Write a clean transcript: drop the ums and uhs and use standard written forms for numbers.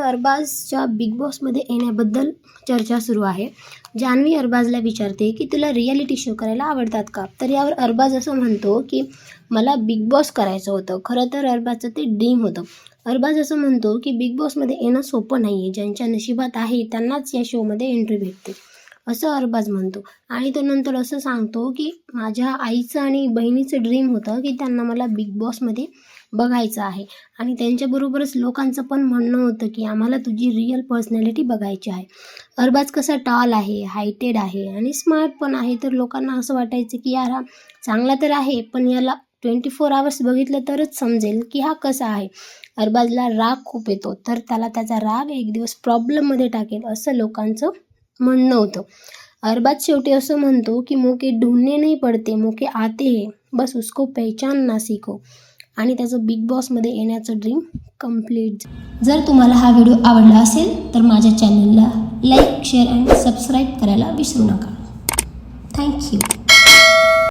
अरबाजच्या big बॉसमध्ये येण्याबद्दल चर्चा सुरू आहे. जान्हवी अरबाजला विचारते की तुला रियालिटी शो करायला आवडतात का? तर यावर अरबाज असं म्हणतो की मला बिग बॉस करायचं होतं. खरं तर अरबाजचं ते ड्रीम होतं. अरबाज असं म्हणतो की बिग बॉसमध्ये येणं सोपं नाही आहे. ज्यांच्या नशिबात आहे त्यांनाच या शोमध्ये एंट्री भेटते, असं अरबाज म्हणतो. आणि तो नंतर असं सांगतो की माझ्या आईचं आणि बहिणीचं ड्रीम होतं की त्यांना मला बिग बॉसमध्ये बघायचं आहे. आणि त्यांच्याबरोबरच लोकांचं पण म्हणणं होतं की आम्हाला तुझी रिअल पर्सनॅलिटी बघायची आहे. अरबाज कसा टॉल आहे, हायटेड आहे आणि स्मार्ट पण आहे. तर लोकांना असं वाटायचं की यार हा चांगला तर आहे, पण याला 24 आवर्स बघितलं तरच समजेल की हा कसा आहे. अरबाजला राग खूप येतो, तर त्याला त्याचा राग एक दिवस प्रॉब्लेममध्ये टाकेल, असं लोकांचं म्हणणं होतं. अरबाज शेवटी असं म्हणतो की मौके ढूंढने नहीं पडते, मौके आते हैं, बस उसको पहचानना सीखो. आणि त्याचं बिग बॉसमध्ये येण्याचं ड्रीम कंप्लीट. जर तुम्हाला हा व्हिडिओ आवडला असेल तर माझ्या चॅनलला लाईक, शेअर आणि सबस्क्राईब करायला विसरू नका. थँक्यू.